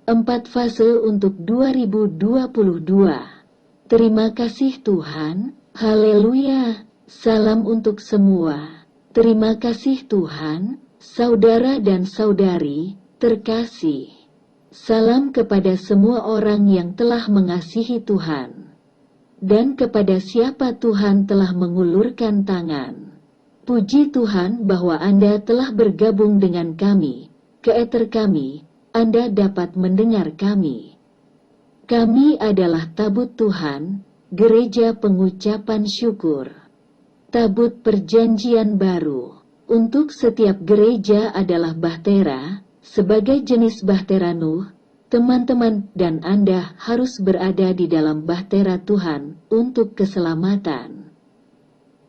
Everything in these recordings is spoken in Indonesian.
4 fase untuk 2022. Terima kasih Tuhan, haleluya, salam untuk semua. Terima kasih Tuhan, saudara dan saudari, terkasih. Salam kepada semua orang yang telah mengasihi Tuhan. Dan kepada siapa Tuhan telah mengulurkan tangan. Puji Tuhan bahwa Anda telah bergabung dengan kami, ke ether kami. Anda dapat mendengar kami. Kami adalah Tabut Tuhan, Gereja Pengucapan Syukur. Tabut Perjanjian Baru. Untuk setiap gereja adalah bahtera, sebagai jenis bahtera Nuh. Teman-teman dan Anda harus berada di dalam bahtera Tuhan untuk keselamatan.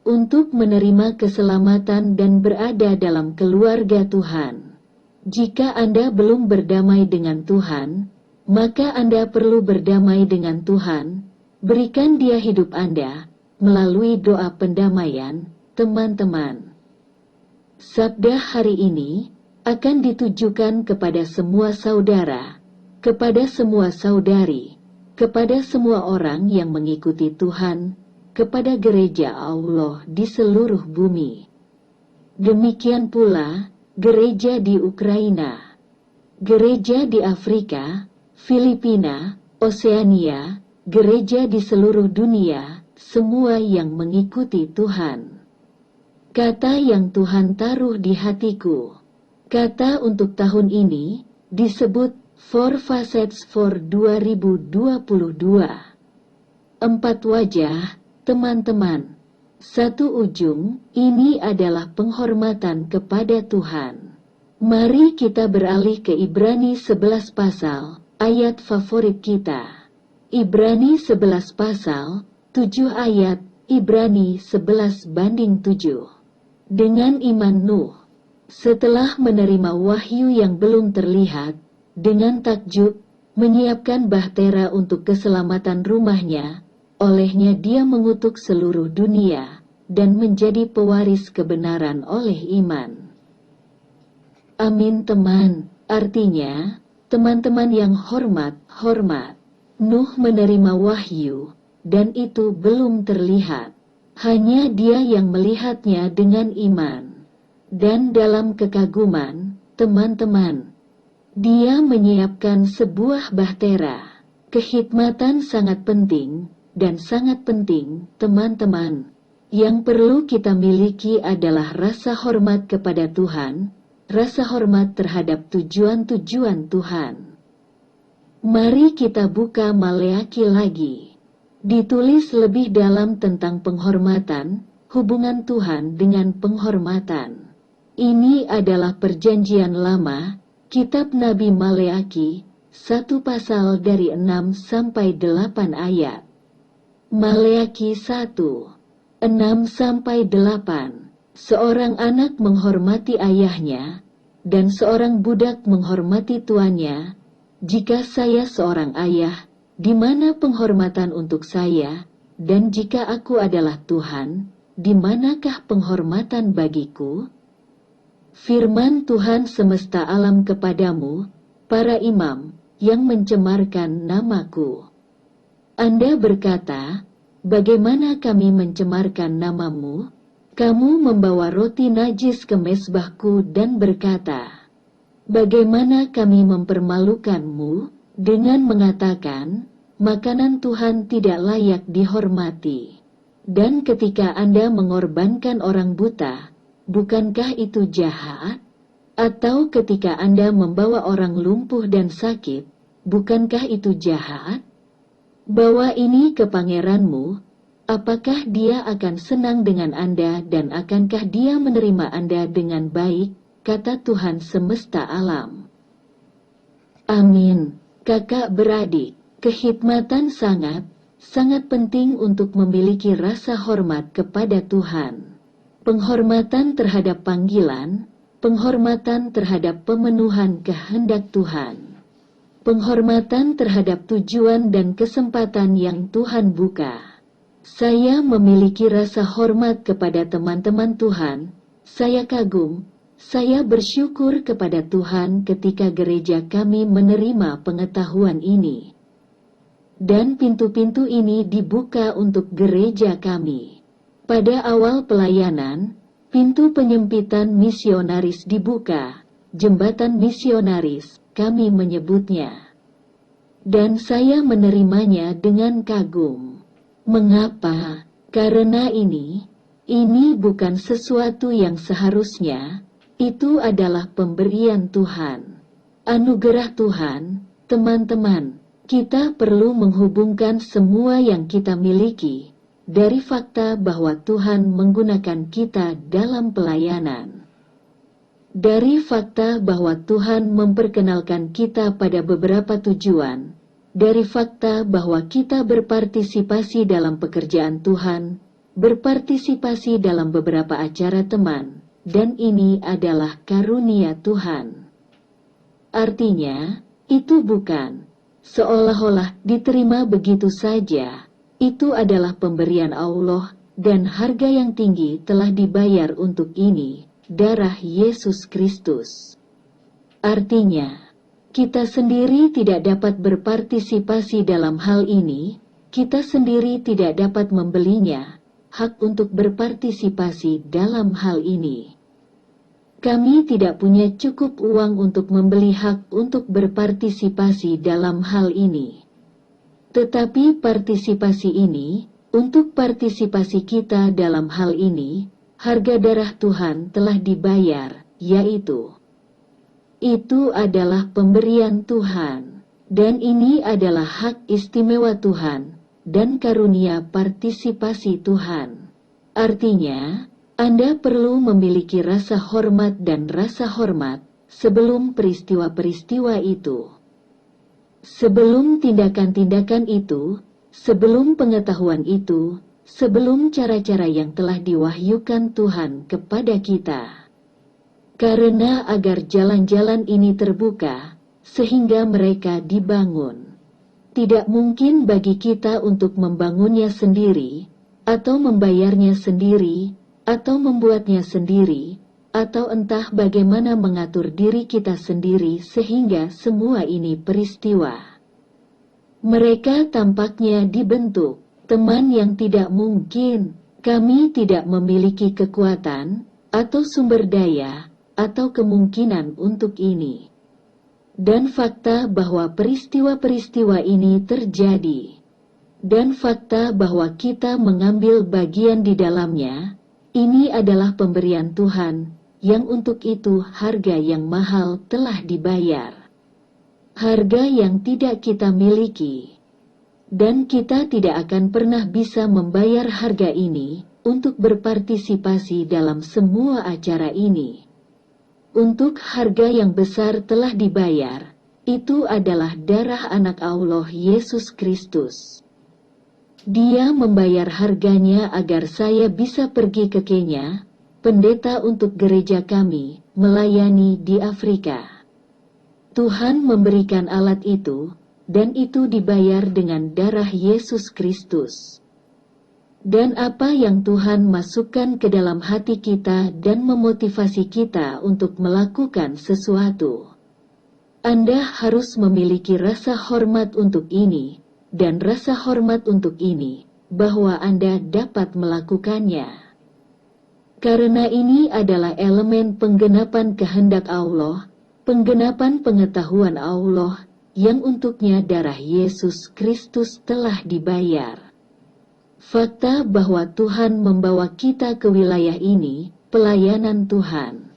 Untuk menerima keselamatan dan berada dalam keluarga Tuhan. Jika Anda belum berdamai dengan Tuhan, maka Anda perlu berdamai dengan Tuhan. Berikan Dia hidup Anda melalui doa pendamaian, teman-teman. Sabda hari ini akan ditujukan kepada semua saudara, kepada semua saudari, kepada semua orang yang mengikuti Tuhan, kepada gereja Allah di seluruh bumi. Demikian pula gereja di Ukraina, gereja di Afrika, Filipina, Oseania, gereja di seluruh dunia, semua yang mengikuti Tuhan. Kata yang Tuhan taruh di hatiku. Kata untuk tahun ini disebut 4 Facets for 2022. 4 wajah, teman-teman. 1 ujung, ini adalah penghormatan kepada Tuhan. Mari kita beralih ke Ibrani 11 pasal, ayat favorit kita. Ibrani 11 pasal, 7 ayat, Ibrani 11:7. Dengan iman Nuh, setelah menerima wahyu yang belum terlihat, dengan takjub, menyiapkan bahtera untuk keselamatan rumahnya. Olehnya dia mengutuk seluruh dunia, dan menjadi pewaris kebenaran oleh iman. Amin teman, artinya, teman-teman yang hormat. Nuh menerima wahyu, dan itu belum terlihat. Hanya dia yang melihatnya dengan iman. Dan dalam kekaguman, teman-teman, dia menyiapkan sebuah bahtera. Kehikmatan sangat penting, dan sangat penting, teman-teman. Yang perlu kita miliki adalah rasa hormat kepada Tuhan, rasa hormat terhadap tujuan-tujuan Tuhan. Mari kita buka Maleaki lagi. Ditulis lebih dalam tentang penghormatan, hubungan Tuhan dengan penghormatan. Ini adalah perjanjian lama, kitab Nabi Maleaki, 1 pasal dari 6 sampai 8 ayat. Maleaki 1, 6-8. Seorang anak menghormati ayahnya, dan seorang budak menghormati tuannya. Jika saya seorang ayah, di mana penghormatan untuk saya? Dan jika aku adalah Tuhan, di manakah penghormatan bagiku? Firman Tuhan semesta alam kepadamu, para imam, yang mencemarkan namaku. Anda berkata, bagaimana kami mencemarkan namamu? Kamu membawa roti najis ke mezbahku dan berkata, bagaimana kami mempermalukanmu dengan mengatakan, makanan Tuhan tidak layak dihormati. Dan ketika Anda mengorbankan orang buta, bukankah itu jahat? Atau ketika Anda membawa orang lumpuh dan sakit, bukankah itu jahat? Bawa ini ke pangeranmu, apakah dia akan senang dengan Anda dan akankah dia menerima Anda dengan baik, kata Tuhan semesta alam. Amin. Kakak beradik, kehikmatan sangat penting untuk memiliki rasa hormat kepada Tuhan. Penghormatan terhadap panggilan, penghormatan terhadap pemenuhan kehendak Tuhan. Penghormatan terhadap tujuan dan kesempatan yang Tuhan buka. Saya memiliki rasa hormat kepada teman-teman Tuhan. Saya kagum Saya bersyukur kepada Tuhan ketika gereja kami menerima pengetahuan ini. Dan pintu-pintu ini dibuka untuk gereja kami. Pada awal pelayanan, pintu penyempitan misionaris dibuka, jembatan misionaris, kami menyebutnya. Dan saya menerimanya dengan kagum. Mengapa? Karena ini bukan sesuatu yang seharusnya, itu adalah pemberian Tuhan. Anugerah Tuhan, teman-teman, kita perlu menghubungkan semua yang kita miliki dari fakta bahwa Tuhan menggunakan kita dalam pelayanan. Dari fakta bahwa Tuhan memperkenalkan kita pada beberapa tujuan, dari fakta bahwa kita berpartisipasi dalam pekerjaan Tuhan, berpartisipasi dalam beberapa acara teman, dan ini adalah karunia Tuhan. Artinya, itu bukan seolah-olah diterima begitu saja. Itu adalah pemberian Allah, dan harga yang tinggi telah dibayar untuk ini, darah Yesus Kristus. Artinya, kita sendiri tidak dapat berpartisipasi dalam hal ini, kita sendiri tidak dapat membelinya, hak untuk berpartisipasi dalam hal ini. Kami tidak punya cukup uang untuk membeli hak untuk berpartisipasi dalam hal ini. Tetapi partisipasi ini, untuk partisipasi kita dalam hal ini, harga darah Tuhan telah dibayar, yaitu itu adalah pemberian Tuhan, dan ini adalah hak istimewa Tuhan, dan karunia partisipasi Tuhan. Artinya, Anda perlu memiliki rasa hormat dan rasa hormat sebelum peristiwa-peristiwa itu. Sebelum tindakan-tindakan itu, sebelum pengetahuan itu, sebelum cara-cara yang telah diwahyukan Tuhan kepada kita. Karena agar jalan-jalan ini terbuka, sehingga mereka dibangun. Tidak mungkin bagi kita untuk membangunnya sendiri, atau membayarnya sendiri, atau membuatnya sendiri, atau entah bagaimana mengatur diri kita sendiri sehingga semua ini peristiwa. Mereka tampaknya dibentuk, teman yang tidak mungkin. Kami tidak memiliki kekuatan, atau sumber daya, atau kemungkinan untuk ini. Dan fakta bahwa peristiwa-peristiwa ini terjadi, dan fakta bahwa kita mengambil bagian di dalamnya, ini adalah pemberian Tuhan, yang untuk itu harga yang mahal telah dibayar. Harga yang tidak kita miliki. Dan kita tidak akan pernah bisa membayar harga ini, untuk berpartisipasi dalam semua acara ini. Untuk harga yang besar telah dibayar, itu adalah darah anak Allah Yesus Kristus. Dia membayar harganya agar saya bisa pergi ke Kenya, pendeta untuk gereja kami, melayani di Afrika. Tuhan memberikan alat itu, dan itu dibayar dengan darah Yesus Kristus. Dan apa yang Tuhan masukkan ke dalam hati kita dan memotivasi kita untuk melakukan sesuatu. Anda harus memiliki rasa hormat untuk ini, dan rasa hormat untuk ini, bahwa Anda dapat melakukannya. Karena ini adalah elemen penggenapan kehendak Allah, penggenapan pengetahuan Allah, yang untuknya darah Yesus Kristus telah dibayar. Fakta bahwa Tuhan membawa kita ke wilayah ini, pelayanan Tuhan.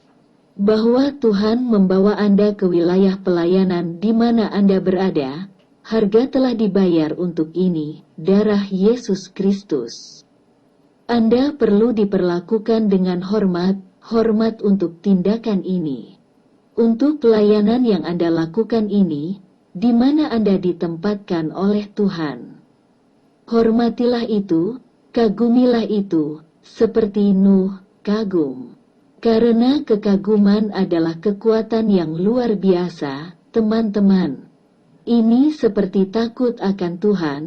Bahwa Tuhan membawa Anda ke wilayah pelayanan di mana Anda berada, harga telah dibayar untuk ini, darah Yesus Kristus. Anda perlu diperlakukan dengan hormat untuk tindakan ini. Untuk pelayanan yang Anda lakukan ini, di mana Anda ditempatkan oleh Tuhan. Hormatilah itu, kagumilah itu, seperti Nuh kagum. Karena kekaguman adalah kekuatan yang luar biasa, teman-teman. Ini seperti takut akan Tuhan,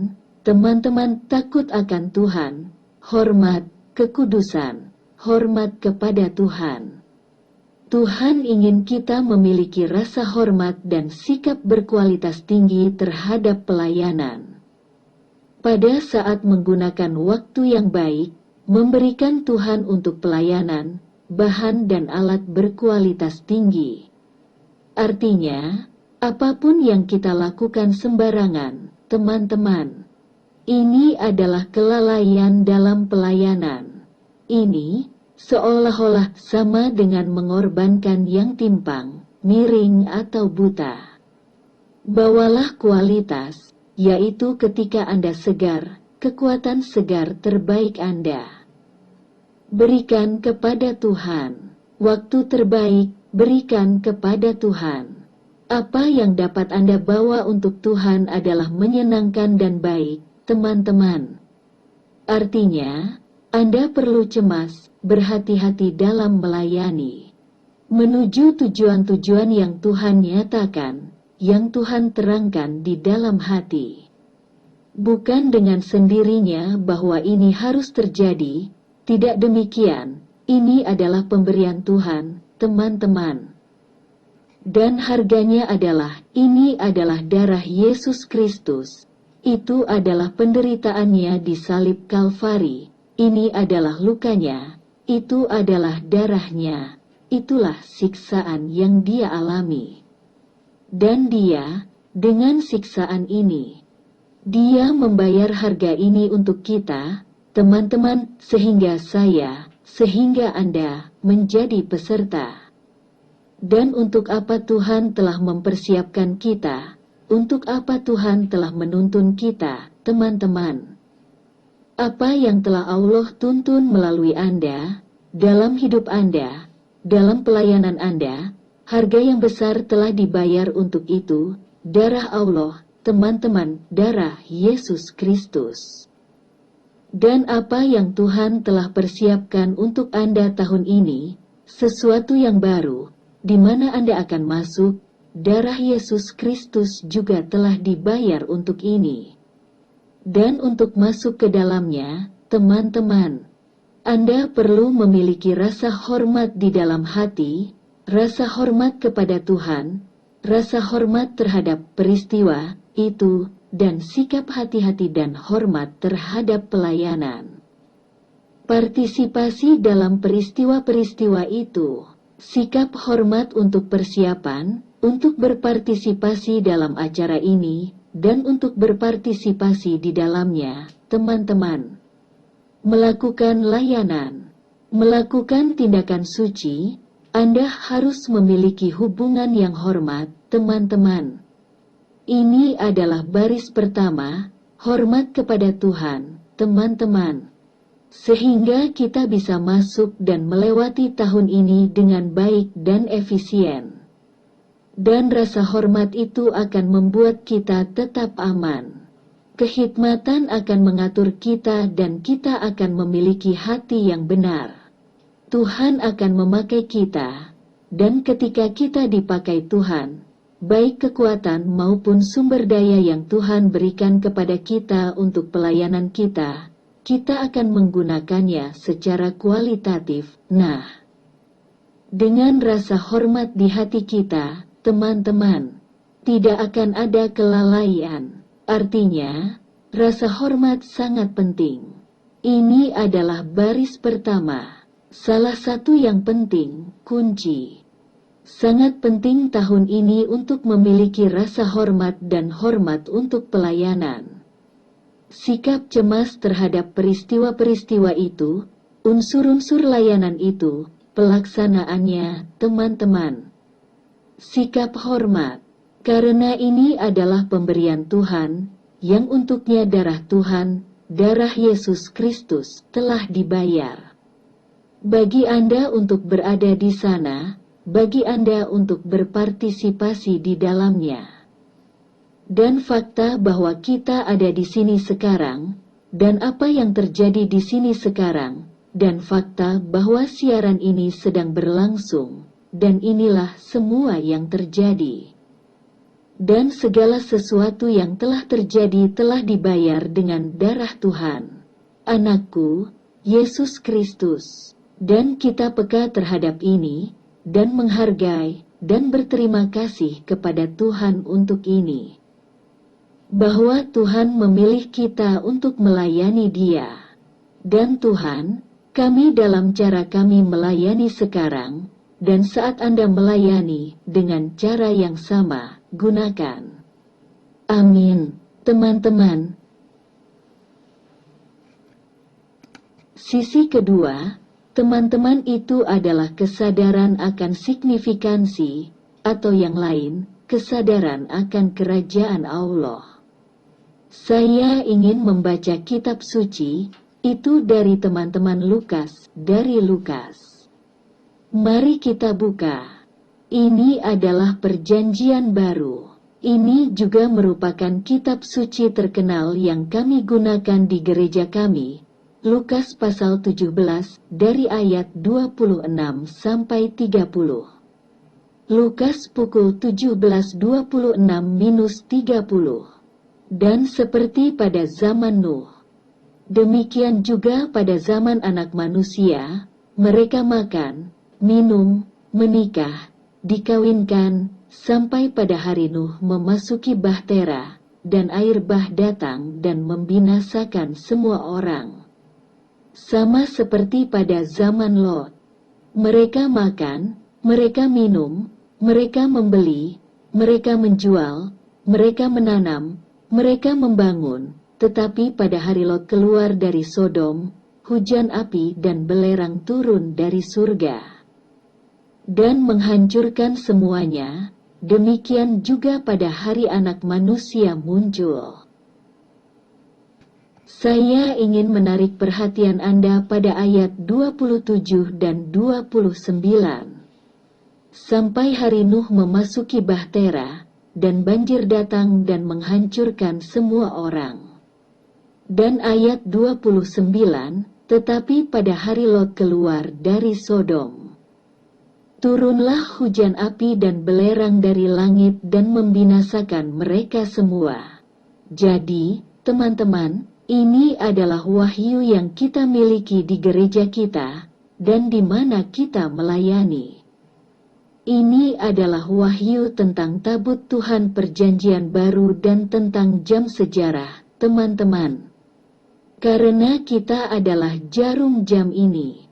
teman-teman takut akan Tuhan, hormat, kekudusan, hormat kepada Tuhan. Tuhan ingin kita memiliki rasa hormat dan sikap berkualitas tinggi terhadap pelayanan. Pada saat menggunakan waktu yang baik, memberikan Tuhan untuk pelayanan, bahan dan alat berkualitas tinggi. Artinya, apapun yang kita lakukan sembarangan, teman-teman, ini adalah kelalaian dalam pelayanan. Ini seolah-olah sama dengan mengorbankan yang timpang, miring atau buta. Bawalah kualitas, yaitu ketika Anda segar, kekuatan segar terbaik Anda. Berikan kepada Tuhan. Waktu terbaik, berikan kepada Tuhan. Apa yang dapat Anda bawa untuk Tuhan adalah menyenangkan dan baik, teman-teman. Artinya, Anda perlu cemas, berhati-hati dalam melayani. Menuju tujuan-tujuan yang Tuhan nyatakan, yang Tuhan terangkan di dalam hati. Bukan dengan sendirinya bahwa ini harus terjadi, tidak demikian, ini adalah pemberian Tuhan, teman-teman. Dan harganya adalah, ini adalah darah Yesus Kristus. Itu adalah penderitaannya di salib Kalvari. Ini adalah lukanya, itu adalah darahnya, itulah siksaan yang dia alami. Dan dia, dengan siksaan ini, dia membayar harga ini untuk kita, teman-teman, sehingga sehingga Anda menjadi peserta. Dan untuk apa Tuhan telah mempersiapkan kita, untuk apa Tuhan telah menuntun kita, teman-teman. Apa yang telah Allah tuntun melalui Anda, dalam hidup Anda, dalam pelayanan Anda, harga yang besar telah dibayar untuk itu, darah Allah, teman-teman, darah Yesus Kristus. Dan apa yang Tuhan telah persiapkan untuk Anda tahun ini, sesuatu yang baru, di mana Anda akan masuk, darah Yesus Kristus juga telah dibayar untuk ini. Dan untuk masuk ke dalamnya, teman-teman, Anda perlu memiliki rasa hormat di dalam hati, rasa hormat kepada Tuhan, rasa hormat terhadap peristiwa itu, dan sikap hati-hati dan hormat terhadap pelayanan. Partisipasi dalam peristiwa-peristiwa itu, sikap hormat untuk persiapan, untuk berpartisipasi dalam acara ini, dan untuk berpartisipasi di dalamnya, teman-teman. Melakukan layanan, melakukan tindakan suci, Anda harus memiliki hubungan yang hormat, teman-teman. Ini adalah baris pertama, hormat kepada Tuhan, teman-teman. Sehingga kita bisa masuk dan melewati tahun ini dengan baik dan efisien. Dan rasa hormat itu akan membuat kita tetap aman. Kehikmatan akan mengatur kita dan kita akan memiliki hati yang benar. Tuhan akan memakai kita, dan ketika kita dipakai Tuhan, baik kekuatan maupun sumber daya yang Tuhan berikan kepada kita untuk pelayanan kita akan menggunakannya secara kualitatif. Nah, dengan rasa hormat di hati kita, teman-teman, tidak akan ada kelalaian. Artinya, rasa hormat sangat penting. Ini adalah baris pertama, salah satu yang penting, kunci. Sangat penting tahun ini untuk memiliki rasa hormat dan hormat untuk pelayanan. Sikap cemas terhadap peristiwa-peristiwa itu, unsur-unsur layanan itu, pelaksanaannya, teman-teman. Sikap hormat, karena ini adalah pemberian Tuhan, yang untuknya darah Tuhan, darah Yesus Kristus, telah dibayar. Bagi Anda untuk berada di sana, bagi Anda untuk berpartisipasi di dalamnya. Dan fakta bahwa kita ada di sini sekarang, dan apa yang terjadi di sini sekarang, dan fakta bahwa siaran ini sedang berlangsung, dan inilah semua yang terjadi. Dan segala sesuatu yang telah terjadi telah dibayar dengan darah Tuhan, Anakku, Yesus Kristus. Dan kita peka terhadap ini, dan menghargai, dan berterima kasih kepada Tuhan untuk ini. Bahwa Tuhan memilih kita untuk melayani Dia. Dan Tuhan, kami dalam cara kami melayani sekarang, dan saat Anda melayani dengan cara yang sama, gunakan. Amin, teman-teman. Sisi kedua, teman-teman, itu adalah kesadaran akan signifikansi, atau yang lain, kesadaran akan kerajaan Allah. Saya ingin membaca kitab suci, itu dari teman-teman Lukas, dari Lukas. Mari kita buka. Ini adalah Perjanjian Baru. Ini juga merupakan kitab suci terkenal yang kami gunakan di gereja kami. Lukas pasal 17 dari ayat 26 sampai 30. Lukas pukul 17:26-30. Dan seperti pada zaman Nuh, demikian juga pada zaman Anak Manusia, mereka makan, minum, menikah, dikawinkan, sampai pada hari Nuh memasuki bahtera, dan air bah datang dan membinasakan semua orang. Sama seperti pada zaman Lot. Mereka makan, mereka minum, mereka membeli, mereka menjual, mereka menanam, mereka membangun, tetapi pada hari Lot keluar dari Sodom, hujan api dan belerang turun dari surga dan menghancurkan semuanya. Demikian juga pada hari Anak Manusia muncul. Saya ingin menarik perhatian Anda pada ayat 27 dan 29. Sampai hari Nuh memasuki bahtera, dan banjir datang dan menghancurkan semua orang. Dan ayat 29, tetapi pada hari Lot keluar dari Sodom, turunlah hujan api dan belerang dari langit dan membinasakan mereka semua. Jadi, teman-teman, ini adalah wahyu yang kita miliki di gereja kita, dan di mana kita melayani. Ini adalah wahyu tentang tabut Tuhan Perjanjian Baru dan tentang jam sejarah, teman-teman. Karena kita adalah jarum jam ini,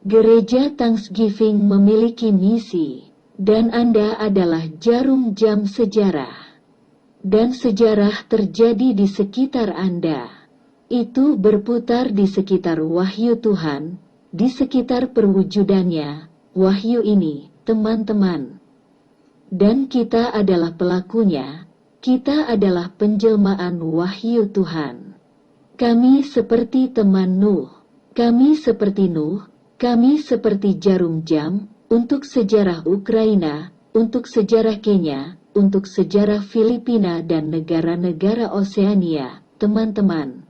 Gereja Thanksgiving memiliki misi, dan Anda adalah jarum jam sejarah. Dan sejarah terjadi di sekitar Anda. Itu berputar di sekitar wahyu Tuhan, di sekitar perwujudannya, wahyu ini, teman-teman. Dan kita adalah pelakunya, kita adalah penjelmaan wahyu Tuhan. Kami seperti teman Nuh, kami seperti Nuh, kami seperti jarum jam, untuk sejarah Ukraina, untuk sejarah Kenya, untuk sejarah Filipina dan negara-negara Oseania, teman-teman.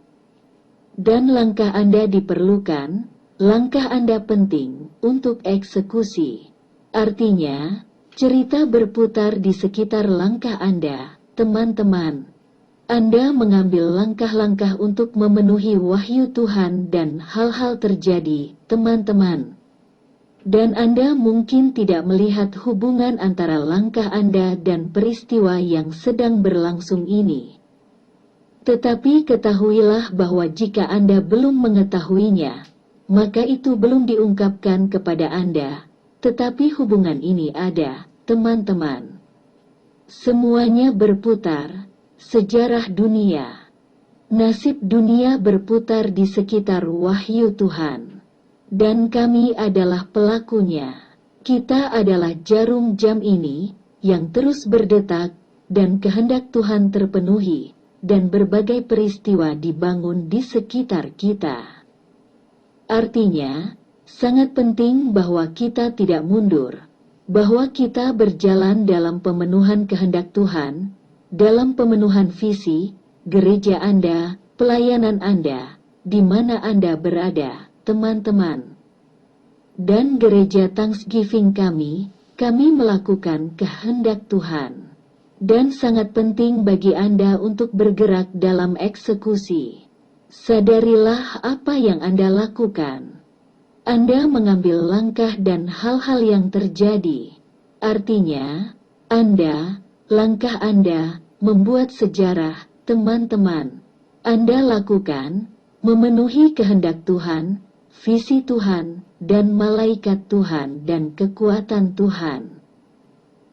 Dan langkah Anda diperlukan, langkah Anda penting untuk eksekusi. Artinya, cerita berputar di sekitar langkah Anda, teman-teman. Anda mengambil langkah-langkah untuk memenuhi wahyu Tuhan dan hal-hal terjadi, teman-teman. Dan Anda mungkin tidak melihat hubungan antara langkah Anda dan peristiwa yang sedang berlangsung ini. Tetapi ketahuilah bahwa jika Anda belum mengetahuinya, maka itu belum diungkapkan kepada Anda, tetapi hubungan ini ada, teman-teman. Semuanya berputar, sejarah dunia, nasib dunia berputar di sekitar wahyu Tuhan. Dan kami adalah pelakunya. Kita adalah jarum jam ini, yang terus berdetak, dan kehendak Tuhan terpenuhi, dan berbagai peristiwa dibangun di sekitar kita. Artinya, sangat penting bahwa kita tidak mundur, bahwa kita berjalan dalam pemenuhan kehendak Tuhan, dalam pemenuhan visi, gereja Anda, pelayanan Anda, di mana Anda berada, teman-teman. Dan gereja Thanksgiving kami melakukan kehendak Tuhan. Dan sangat penting bagi Anda untuk bergerak dalam eksekusi. Sadarilah apa yang Anda lakukan. Anda mengambil langkah dan hal-hal yang terjadi. Artinya, langkah Anda membuat sejarah, teman-teman. Anda lakukan, memenuhi kehendak Tuhan, visi Tuhan, dan malaikat Tuhan dan kekuatan Tuhan.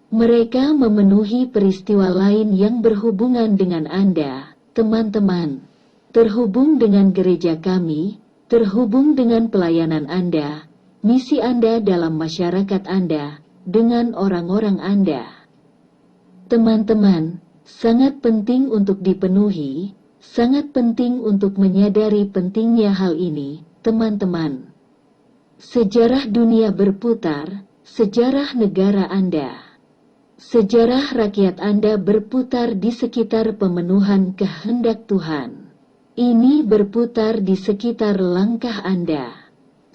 Mereka memenuhi peristiwa lain yang berhubungan dengan Anda, teman-teman. Terhubung dengan gereja kami, terhubung dengan pelayanan Anda, misi Anda dalam masyarakat Anda, dengan orang-orang Anda. Teman-teman, sangat penting untuk dipenuhi, sangat penting untuk menyadari pentingnya hal ini, teman-teman. Sejarah dunia berputar, sejarah negara Anda. Sejarah rakyat Anda berputar di sekitar pemenuhan kehendak Tuhan. Ini berputar di sekitar langkah Anda.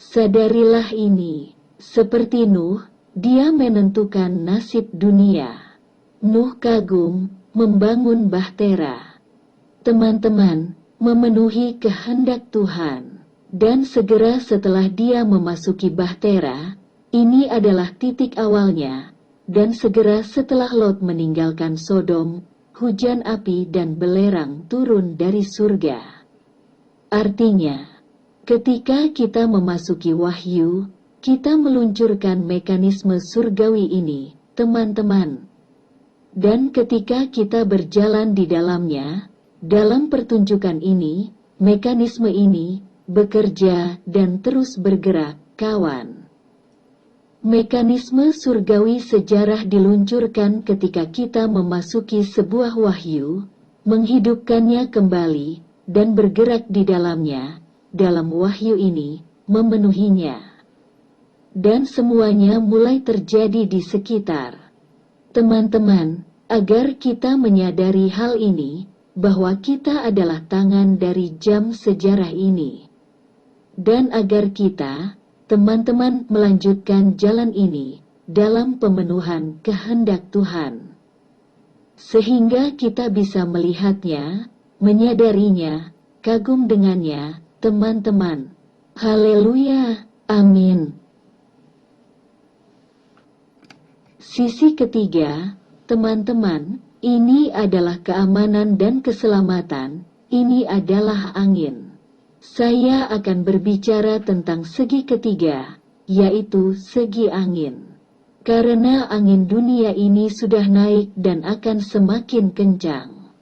Sadarilah ini, seperti Nuh, dia menentukan nasib dunia. Nuh kagum, membangun bahtera. Teman-teman, memenuhi kehendak Tuhan. Dan segera setelah dia memasuki bahtera, ini adalah titik awalnya. Dan segera setelah Lot meninggalkan Sodom, hujan api dan belerang turun dari surga. Artinya, ketika kita memasuki wahyu, kita meluncurkan mekanisme surgawi ini, teman-teman. Dan ketika kita berjalan di dalamnya, dalam pertunjukan ini, mekanisme ini bekerja dan terus bergerak, kawan. Mekanisme surgawi sejarah diluncurkan ketika kita memasuki sebuah wahyu, menghidupkannya kembali, dan bergerak di dalamnya, dalam wahyu ini, memenuhinya. Dan semuanya mulai terjadi di sekitar. Teman-teman, agar kita menyadari hal ini, bahwa kita adalah tangan dari jam sejarah ini. Dan agar kita, teman-teman, melanjutkan jalan ini dalam pemenuhan kehendak Tuhan. Sehingga kita bisa melihatnya, menyadarinya, kagum dengannya, teman-teman. Haleluya, amin. Sisi ketiga, teman-teman, ini adalah keamanan dan keselamatan, ini adalah angin. Saya akan berbicara tentang segi ketiga, yaitu segi angin. Karena angin dunia ini sudah naik dan akan semakin kencang.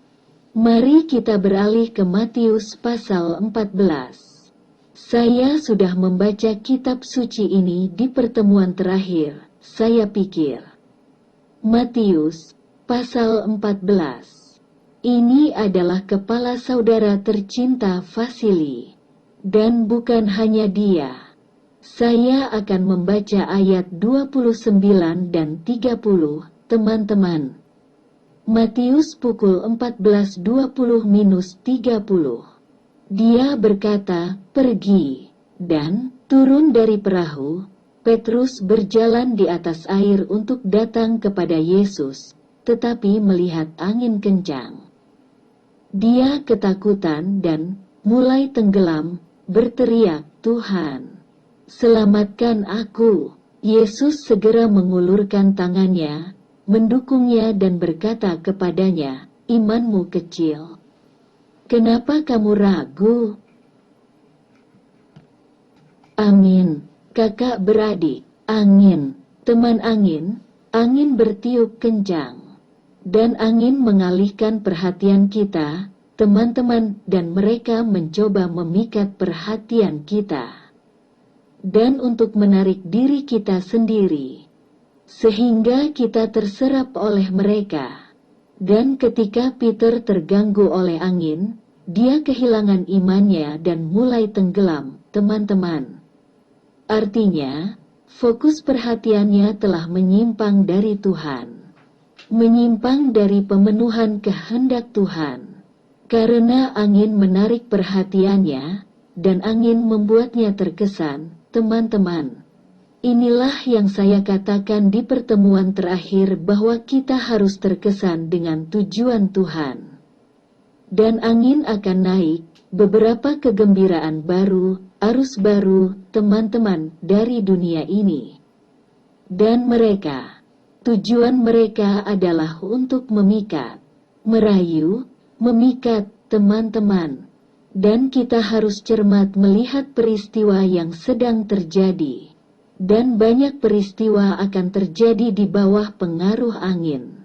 Mari kita beralih ke Matius pasal 14. Saya sudah membaca kitab suci ini di pertemuan terakhir, saya pikir. Matius pasal 14. Ini adalah kepala saudara tercinta Vasili. Dan bukan hanya dia. Saya akan membaca ayat 29 dan 30, teman-teman. Matius pukul 14:20-30. Dia berkata, pergi, dan turun dari perahu. Petrus berjalan di atas air untuk datang kepada Yesus, tetapi melihat angin kencang. Dia ketakutan dan mulai tenggelam, berteriak, Tuhan, selamatkan aku. Yesus segera mengulurkan tangannya, mendukungnya dan berkata kepadanya, imanmu kecil. Kenapa kamu ragu? Amin. Kakak beradik, angin, teman angin bertiup kencang. Dan angin mengalihkan perhatian kita, teman-teman, dan mereka mencoba memikat perhatian kita. Dan untuk menarik diri kita sendiri, sehingga kita terserap oleh mereka. Dan ketika Peter terganggu oleh angin, dia kehilangan imannya dan mulai tenggelam, teman-teman. Artinya, fokus perhatiannya telah menyimpang dari Tuhan. Menyimpang dari pemenuhan kehendak Tuhan. Karena angin menarik perhatiannya, dan angin membuatnya terkesan, teman-teman. Inilah yang saya katakan di pertemuan terakhir bahwa kita harus terkesan dengan tujuan Tuhan. Dan angin akan naik, beberapa kegembiraan baru, arus baru, teman-teman dari dunia ini. Dan mereka, tujuan mereka adalah untuk memikat, merayu, memikat teman-teman. Dan kita harus cermat melihat peristiwa yang sedang terjadi. Dan banyak peristiwa akan terjadi di bawah pengaruh angin.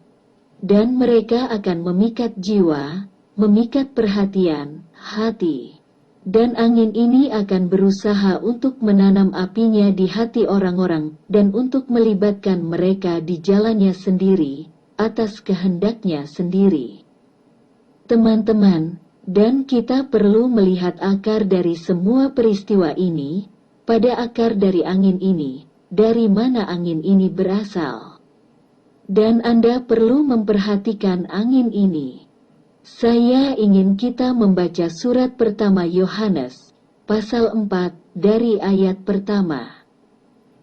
Dan mereka akan memikat jiwa, memikat perhatian, hati. Dan angin ini akan berusaha untuk menanam apinya di hati orang-orang dan untuk melibatkan mereka di jalannya sendiri, atas kehendaknya sendiri. Teman-teman, dan kita perlu melihat akar dari semua peristiwa ini. Pada akar dari angin ini, dari mana angin ini berasal? Dan Anda perlu memperhatikan angin ini. Saya ingin kita membaca surat pertama Yohanes, pasal 4, dari ayat pertama.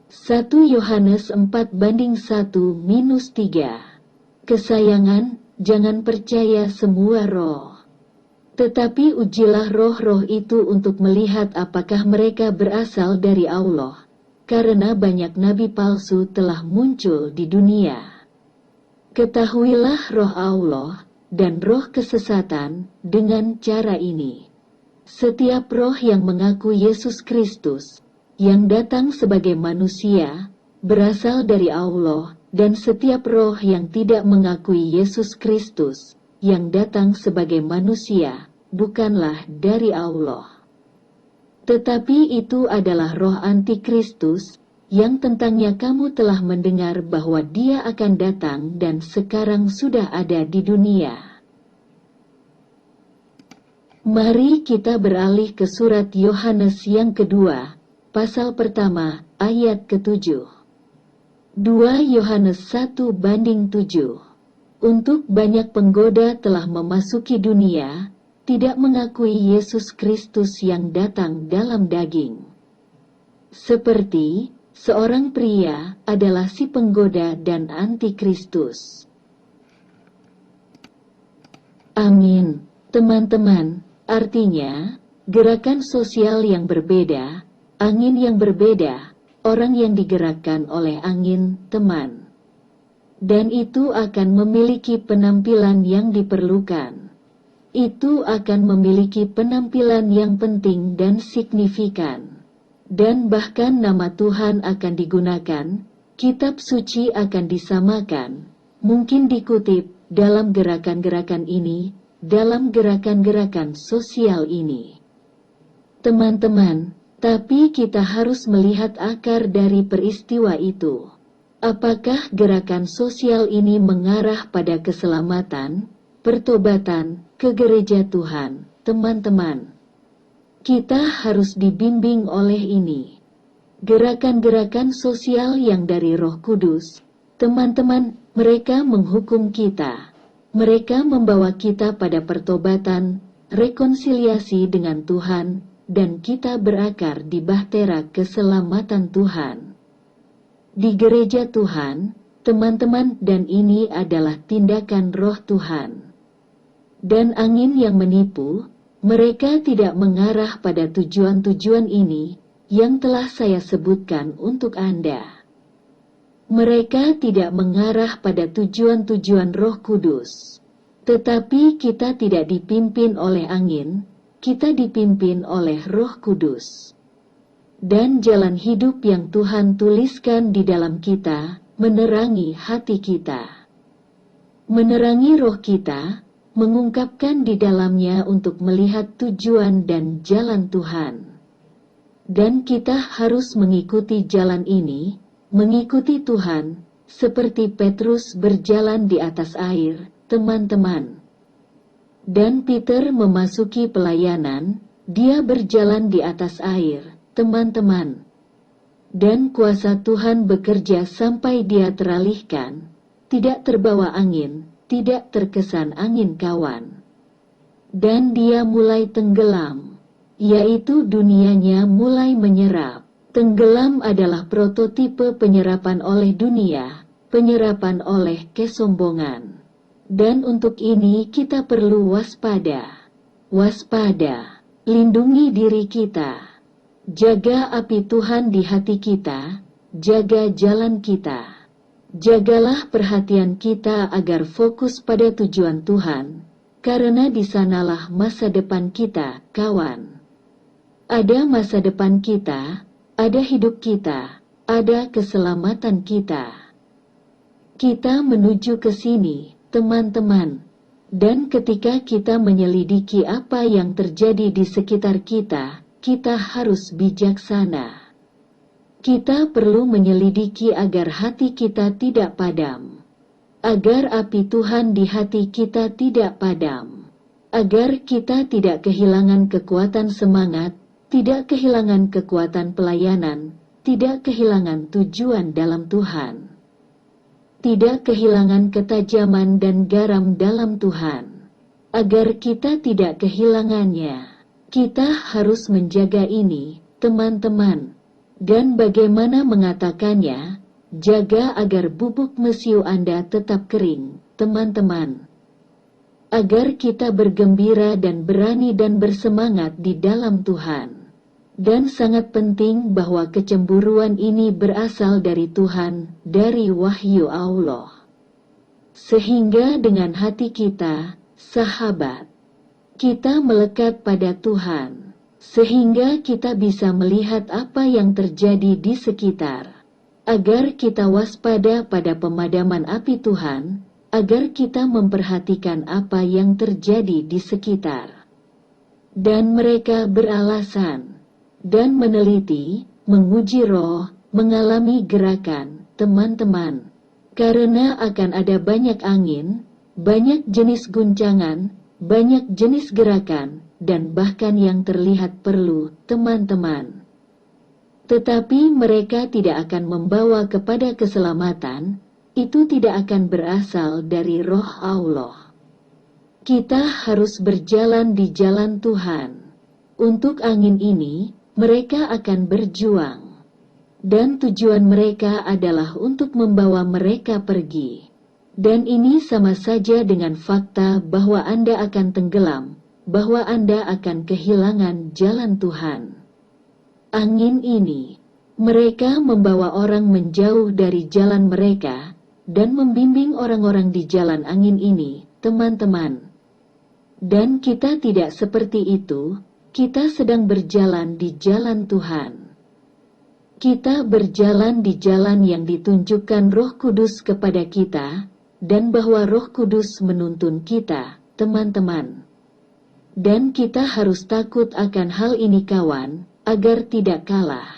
1 Yohanes 4:1-3. Kesayangan, jangan percaya semua roh. Tetapi ujilah roh-roh itu untuk melihat apakah mereka berasal dari Allah, karena banyak nabi palsu telah muncul di dunia. Ketahuilah roh Allah dan roh kesesatan dengan cara ini. Setiap roh yang mengaku Yesus Kristus, yang datang sebagai manusia, berasal dari Allah, dan setiap roh yang tidak mengakui Yesus Kristus, yang datang sebagai manusia, bukanlah dari Allah. Tetapi itu adalah roh antikristus, yang tentangnya kamu telah mendengar bahwa dia akan datang dan sekarang sudah ada di dunia. Mari kita beralih ke surat Yohanes yang kedua, pasal pertama, ayat ke-7. 2 Yohanes 1:7. Untuk banyak penggoda telah memasuki dunia, tidak mengakui Yesus Kristus yang datang dalam daging. Seperti, seorang pria adalah si penggoda dan antikristus. Amin. Teman-teman, artinya, gerakan sosial yang berbeda, angin yang berbeda, orang yang digerakkan oleh angin, teman. Dan itu akan memiliki penampilan yang diperlukan. Itu akan memiliki penampilan yang penting dan signifikan. Dan bahkan nama Tuhan akan digunakan, kitab suci akan disamakan, mungkin dikutip dalam gerakan-gerakan ini, dalam gerakan-gerakan sosial ini. Teman-teman, tapi kita harus melihat akar dari peristiwa itu. Apakah gerakan sosial ini mengarah pada keselamatan, pertobatan, ke gereja Tuhan, teman-teman? Kita harus dibimbing oleh ini. Gerakan-gerakan sosial yang dari Roh Kudus, teman-teman, mereka menghukum kita. Mereka membawa kita pada pertobatan, rekonsiliasi dengan Tuhan, dan kita berakar di bahtera keselamatan Tuhan. Di gereja Tuhan, teman-teman, dan ini adalah tindakan roh Tuhan. Dan angin yang menipu, mereka tidak mengarah pada tujuan-tujuan ini, yang telah saya sebutkan untuk Anda. Mereka tidak mengarah pada tujuan-tujuan Roh Kudus. Tetapi kita tidak dipimpin oleh angin, kita dipimpin oleh Roh Kudus. Dan jalan hidup yang Tuhan tuliskan di dalam kita, menerangi hati kita. Menerangi roh kita, mengungkapkan di dalamnya untuk melihat tujuan dan jalan Tuhan. Dan kita harus mengikuti jalan ini, mengikuti Tuhan, seperti Petrus berjalan di atas air, teman-teman. Dan Peter memasuki pelayanan, dia berjalan di atas air, teman-teman. Dan kuasa Tuhan bekerja sampai dia teralihkan, tidak terbawa angin, tidak terkesan angin kawan. Dan dia mulai tenggelam, yaitu dunianya mulai menyerap. Tenggelam adalah prototipe penyerapan oleh dunia, penyerapan oleh kesombongan. Dan untuk ini kita perlu waspada. Waspada, lindungi diri kita. Jaga api Tuhan di hati kita, jaga jalan kita. Jagalah perhatian kita agar fokus pada tujuan Tuhan, karena di sanalah masa depan kita, kawan. Ada masa depan kita, ada hidup kita, ada keselamatan kita. Kita menuju ke sini, teman-teman. Dan ketika kita menyelidiki apa yang terjadi di sekitar kita, kita harus bijaksana. Kita perlu menyelidiki agar hati kita tidak padam. Agar api Tuhan di hati kita tidak padam. Agar kita tidak kehilangan kekuatan semangat, tidak kehilangan kekuatan pelayanan, tidak kehilangan tujuan dalam Tuhan. Tidak kehilangan ketajaman dan garam dalam Tuhan. Agar kita tidak kehilangannya, kita harus menjaga ini, teman-teman. Dan bagaimana mengatakannya? Jaga agar bubuk mesiu Anda tetap kering, teman-teman. Agar kita bergembira dan berani dan bersemangat di dalam Tuhan. Dan sangat penting bahwa kecemburuan ini berasal dari Tuhan, dari wahyu Allah. Sehingga dengan hati kita, sahabat, kita melekat pada Tuhan, sehingga kita bisa melihat apa yang terjadi di sekitar. Agar kita waspada pada pemadaman api Tuhan, agar kita memperhatikan apa yang terjadi di sekitar. Dan mereka beralasan dan meneliti, menguji roh, mengalami gerakan, teman-teman. Karena akan ada banyak angin, banyak jenis guncangan, banyak jenis gerakan, dan bahkan yang terlihat perlu, teman-teman. Tetapi mereka tidak akan membawa kepada keselamatan, itu tidak akan berasal dari roh Allah. Kita harus berjalan di jalan Tuhan. Untuk angin ini, mereka akan berjuang, dan tujuan mereka adalah untuk membawa mereka pergi. Dan ini sama saja dengan fakta bahwa Anda akan tenggelam, bahwa Anda akan kehilangan jalan Tuhan. Angin ini, mereka membawa orang menjauh dari jalan mereka, dan membimbing orang-orang di jalan angin ini, teman-teman. Dan kita tidak seperti itu. Kita sedang berjalan di jalan Tuhan. Kita berjalan di jalan yang ditunjukkan Roh Kudus kepada kita, dan bahwa Roh Kudus menuntun kita, teman-teman. Dan kita harus takut akan hal ini, kawan, agar tidak kalah.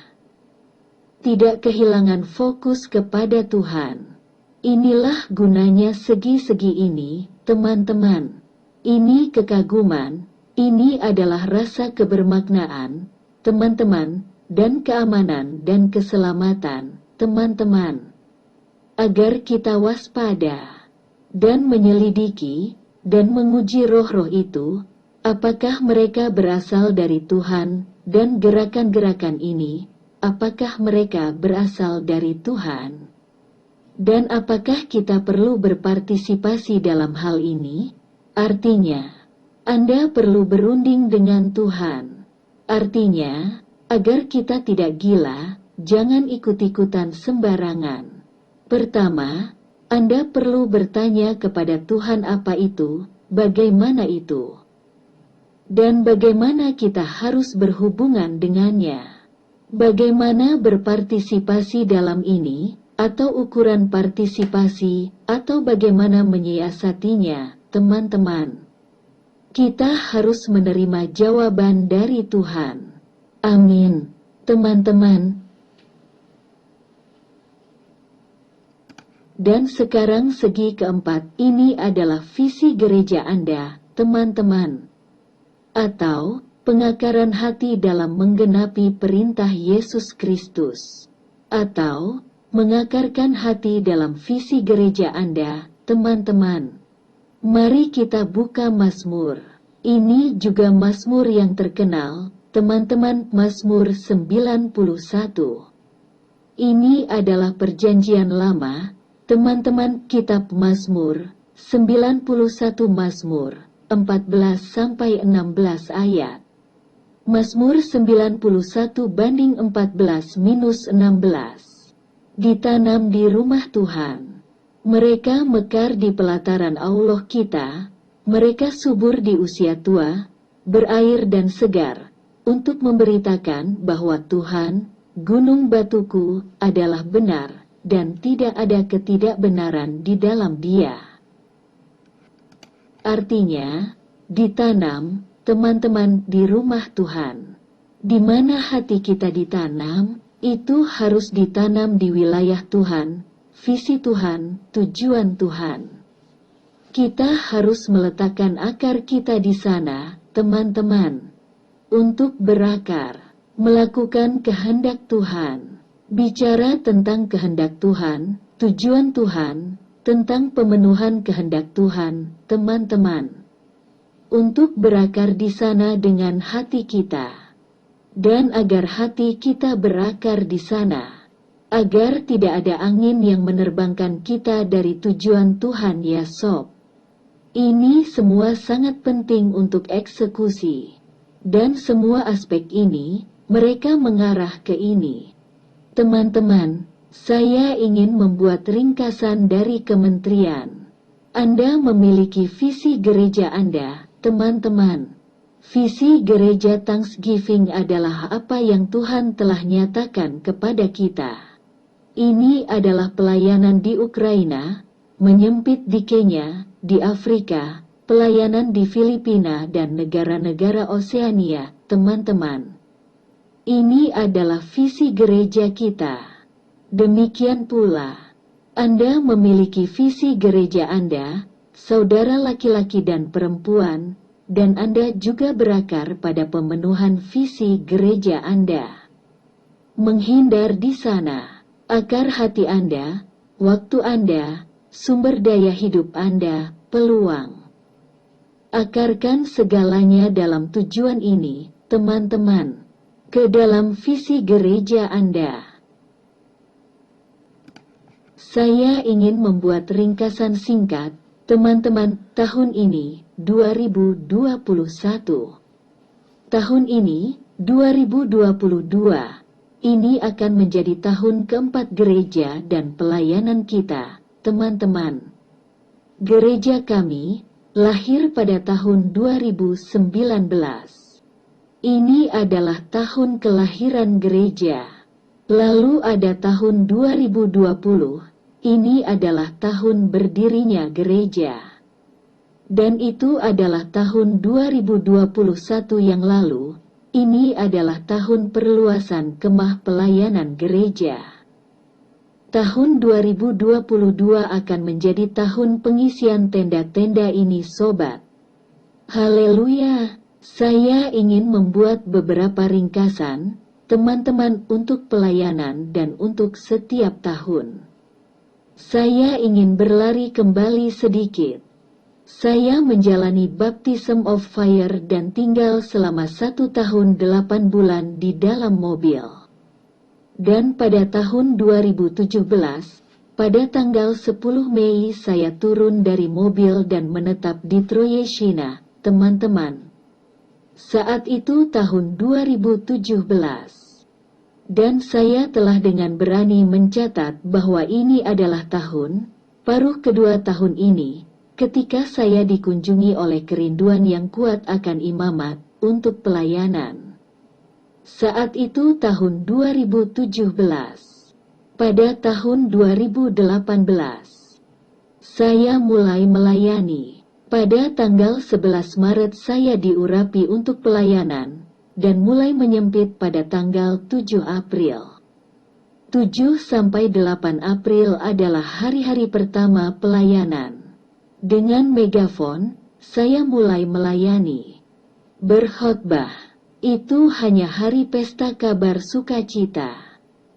Tidak kehilangan fokus kepada Tuhan. Inilah gunanya segi-segi ini, teman-teman. Ini kekaguman. Ini adalah rasa kebermaknaan, teman-teman, dan keamanan dan keselamatan, teman-teman. Agar kita waspada, dan menyelidiki, dan menguji roh-roh itu, apakah mereka berasal dari Tuhan, dan gerakan-gerakan ini, apakah mereka berasal dari Tuhan? Dan apakah kita perlu berpartisipasi dalam hal ini? Artinya, Anda perlu berunding dengan Tuhan. Artinya, agar kita tidak gila, jangan ikut-ikutan sembarangan. Pertama, Anda perlu bertanya kepada Tuhan apa itu, bagaimana itu. Dan bagaimana kita harus berhubungan dengannya. Bagaimana berpartisipasi dalam ini, atau ukuran partisipasi, atau bagaimana menyiasatinya, teman-teman. Kita harus menerima jawaban dari Tuhan. Amin, teman-teman. Dan sekarang segi keempat, ini adalah visi gereja Anda, teman-teman. Atau, pengakaran hati dalam menggenapi perintah Yesus Kristus. Atau, mengakarkan hati dalam visi gereja Anda, teman-teman. Mari kita buka Mazmur. Ini juga Mazmur yang terkenal, teman-teman, Mazmur 91. Ini adalah perjanjian lama, teman-teman, kitab Mazmur, 91 Mazmur, 14-16 ayat. Mazmur 91:14-16. Ditanam di rumah Tuhan. Mereka mekar di pelataran Allah kita, mereka subur di usia tua, berair dan segar, untuk memberitakan bahwa Tuhan, gunung batuku, adalah benar, dan tidak ada ketidakbenaran di dalam Dia. Artinya, ditanam, teman-teman, di rumah Tuhan. Di mana hati kita ditanam, itu harus ditanam di wilayah Tuhan, visi Tuhan, tujuan Tuhan. Kita harus meletakkan akar kita di sana, teman-teman, untuk berakar, melakukan kehendak Tuhan, bicara tentang kehendak Tuhan, tujuan Tuhan, tentang pemenuhan kehendak Tuhan, teman-teman. Untuk berakar di sana dengan hati kita. Dan agar hati kita berakar di sana, agar tidak ada angin yang menerbangkan kita dari tujuan Tuhan ya sob. Ini semua sangat penting untuk eksekusi. Dan semua aspek ini, mereka mengarah ke ini. Teman-teman, saya ingin membuat ringkasan dari kementerian. Anda memiliki visi gereja Anda, teman-teman. Visi gereja Thanksgiving adalah apa yang Tuhan telah nyatakan kepada kita. Ini adalah pelayanan di Ukraina, menyempit di Kenya, di Afrika, pelayanan di Filipina dan negara-negara Oseania, teman-teman. Ini adalah visi gereja kita. Demikian pula, Anda memiliki visi gereja Anda, saudara laki-laki dan perempuan, dan Anda juga berakar pada pemenuhan visi gereja Anda. Menghindar di sana, akar hati Anda, waktu Anda, sumber daya hidup Anda, peluang. Akarkan segalanya dalam tujuan ini, teman-teman, ke dalam visi gereja Anda. Saya ingin membuat ringkasan singkat, teman-teman, tahun ini, 2021. Tahun ini, 2022, ini akan menjadi tahun keempat gereja dan pelayanan kita, teman-teman. Gereja kami, lahir pada tahun 2019. Ini adalah tahun kelahiran gereja. Lalu ada tahun 2020, ini adalah tahun berdirinya gereja. Dan itu adalah tahun 2021 yang lalu, ini adalah tahun perluasan kemah pelayanan gereja. Tahun 2022 akan menjadi tahun pengisian tenda-tenda ini sobat. Haleluya, saya ingin membuat beberapa ringkasan, teman-teman, untuk pelayanan dan untuk setiap tahun. Saya ingin berlari kembali sedikit. Saya menjalani baptism of fire dan tinggal selama 1 tahun 8 bulan di dalam mobil. Dan pada tahun 2017, pada tanggal 10 Mei saya turun dari mobil dan menetap di Troyeshina, teman-teman. Saat itu tahun 2017. Dan saya telah dengan berani mencatat bahwa ini adalah tahun, paruh kedua tahun ini, ketika saya dikunjungi oleh kerinduan yang kuat akan imamat, untuk pelayanan. Saat itu tahun 2017. Pada tahun 2018, saya mulai melayani. Pada tanggal 11 Maret saya diurapi untuk pelayanan, dan mulai menyempit pada tanggal 7 April. 7-8 April adalah hari-hari pertama pelayanan. Dengan megafon, saya mulai melayani. Berkhotbah, itu hanya hari pesta kabar sukacita.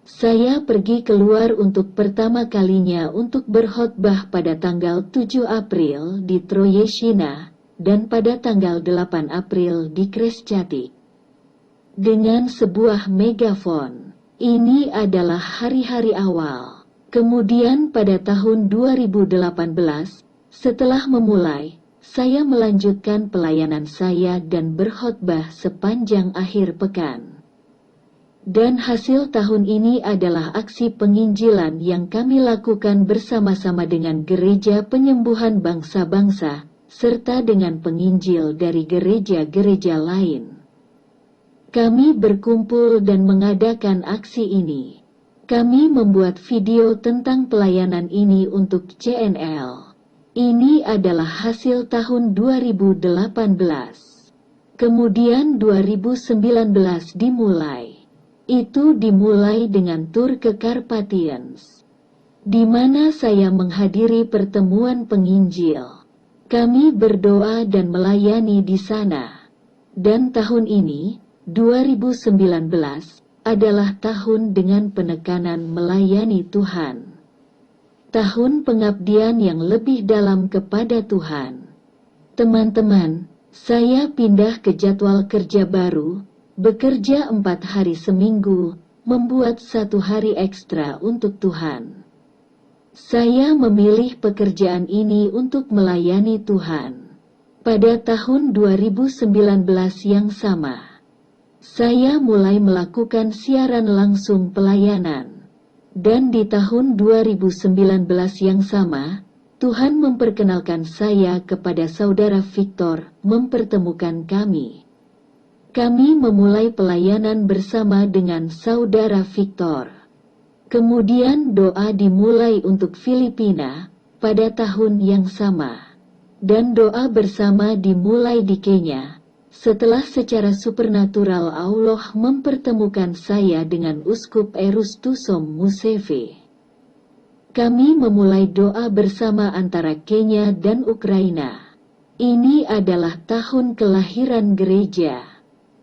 Saya pergi keluar untuk pertama kalinya untuk berkhotbah pada tanggal 7 April di Troyeshina, dan pada tanggal 8 April di Kresjati. Dengan sebuah megafon, ini adalah hari-hari awal. Kemudian pada tahun 2018, setelah memulai, saya melanjutkan pelayanan saya dan berkhotbah sepanjang akhir pekan. Dan hasil tahun ini adalah aksi penginjilan yang kami lakukan bersama-sama dengan Gereja Penyembuhan Bangsa-Bangsa, serta dengan penginjil dari gereja-gereja lain. Kami berkumpul dan mengadakan aksi ini. Kami membuat video tentang pelayanan ini untuk CNL. Ini adalah hasil tahun 2018. Kemudian 2019 dimulai. Itu dimulai dengan tur ke Carpathians, di mana saya menghadiri pertemuan penginjil. Kami berdoa dan melayani di sana. Dan tahun ini, 2019, adalah tahun dengan penekanan melayani Tuhan. Tahun pengabdian yang lebih dalam kepada Tuhan. Teman-teman, saya pindah ke jadwal kerja baru, bekerja 4 hari seminggu, membuat 1 hari ekstra untuk Tuhan. Saya memilih pekerjaan ini untuk melayani Tuhan. Pada tahun 2019 yang sama, saya mulai melakukan siaran langsung pelayanan. Dan di tahun 2019 yang sama, Tuhan memperkenalkan saya kepada Saudara Victor, mempertemukan kami. Kami memulai pelayanan bersama dengan Saudara Victor. Kemudian doa dimulai untuk Filipina pada tahun yang sama. Dan doa bersama dimulai di Kenya. Setelah secara supernatural Allah mempertemukan saya dengan Uskup Erustusom Museve. Kami memulai doa bersama antara Kenya dan Ukraina. Ini adalah tahun kelahiran gereja.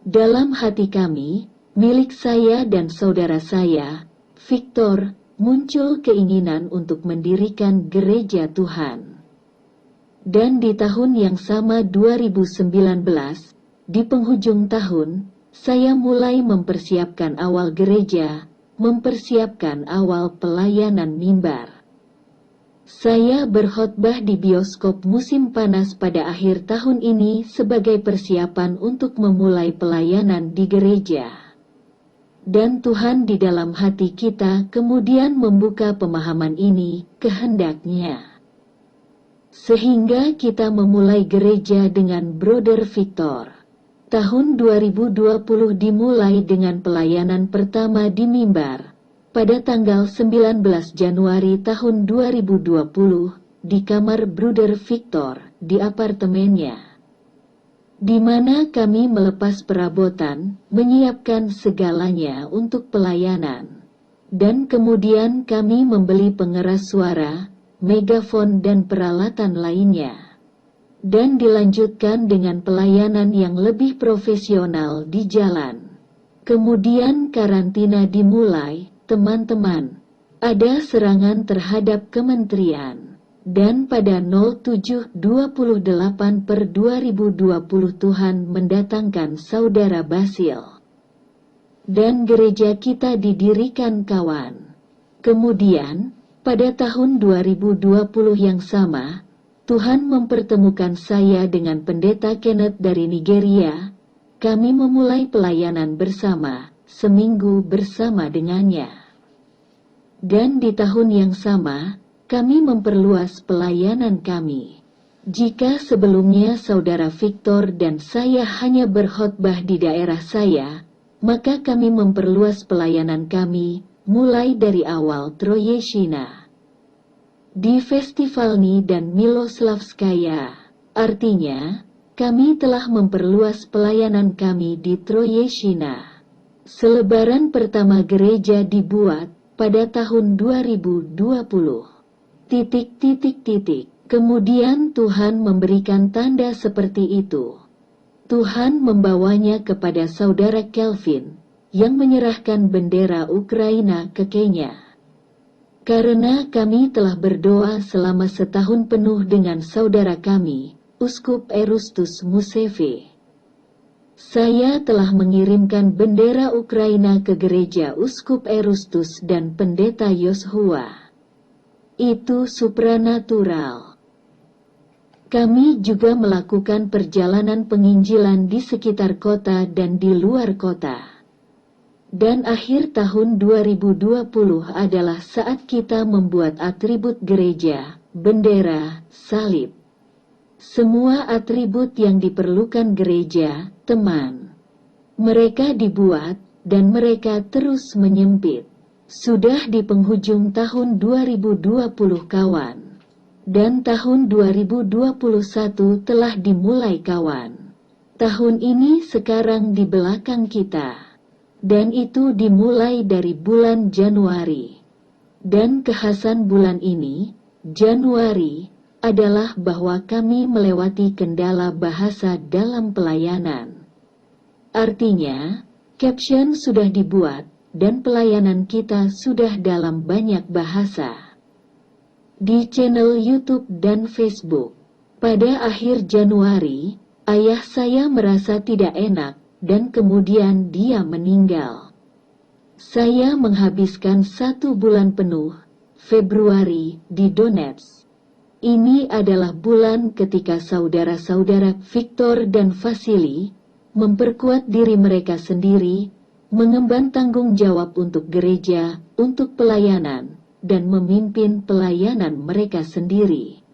Dalam hati kami, milik saya dan saudara saya, Victor, muncul keinginan untuk mendirikan gereja Tuhan. Dan di tahun yang sama 2019, di penghujung tahun, saya mulai mempersiapkan awal gereja, mempersiapkan awal pelayanan mimbar. Saya berkhotbah di bioskop musim panas pada akhir tahun ini sebagai persiapan untuk memulai pelayanan di gereja. Dan Tuhan di dalam hati kita kemudian membuka pemahaman ini, kehendaknya. Sehingga kita memulai gereja dengan Brother Victor. Tahun 2020 dimulai dengan pelayanan pertama di mimbar, pada tanggal 19 Januari tahun 2020, di kamar Brother Victor, di apartemennya. Di mana kami melepas perabotan, menyiapkan segalanya untuk pelayanan. Dan kemudian kami membeli pengeras suara, megafon dan peralatan lainnya. Dan dilanjutkan dengan pelayanan yang lebih profesional di jalan. Kemudian karantina dimulai, teman-teman. Ada serangan terhadap kementerian. Dan pada 07/28/2020 Tuhan mendatangkan Saudara Basil. Dan gereja kita didirikan kawan. Kemudian, pada tahun 2020 yang sama, Tuhan mempertemukan saya dengan Pendeta Kenneth dari Nigeria. Kami memulai pelayanan bersama, seminggu bersama dengannya. Dan di tahun yang sama, kami memperluas pelayanan kami. Jika sebelumnya Saudara Victor dan saya hanya berkhotbah di daerah saya, maka kami memperluas pelayanan kami, mulai dari awal Troyeshina. Di Festivalny dan Miloslavskaya, artinya, kami telah memperluas pelayanan kami di Troyeshina. Selebaran pertama gereja dibuat pada tahun 2020. Kemudian Tuhan memberikan tanda seperti itu. Tuhan membawanya kepada Saudara Kelvin, yang menyerahkan bendera Ukraina ke Kenya. Karena kami telah berdoa selama setahun penuh dengan saudara kami, Uskup Erustus Museve. Saya telah mengirimkan bendera Ukraina ke gereja Uskup Erustus dan Pendeta Yoshua. Itu supranatural. Kami juga melakukan perjalanan penginjilan di sekitar kota dan di luar kota. Dan akhir tahun 2020 adalah saat kita membuat atribut gereja, bendera, salib. Semua atribut yang diperlukan gereja, teman. Mereka dibuat, dan mereka terus menyempit. Sudah di penghujung tahun 2020 kawan. Dan tahun 2021 telah dimulai kawan. Tahun ini sekarang di belakang kita. Dan itu dimulai dari bulan Januari. Dan kekhasan bulan ini, Januari, adalah bahwa kami melewati kendala bahasa dalam pelayanan. Artinya, caption sudah dibuat, dan pelayanan kita sudah dalam banyak bahasa. Di channel YouTube dan Facebook. Pada akhir Januari, ayah saya merasa tidak enak, dan kemudian dia meninggal. Saya menghabiskan 1 bulan penuh, Februari, di Donetsk. Ini adalah bulan ketika saudara-saudara Victor dan Vasily memperkuat diri mereka sendiri, mengemban tanggung jawab untuk gereja, untuk pelayanan, dan memimpin pelayanan mereka sendiri.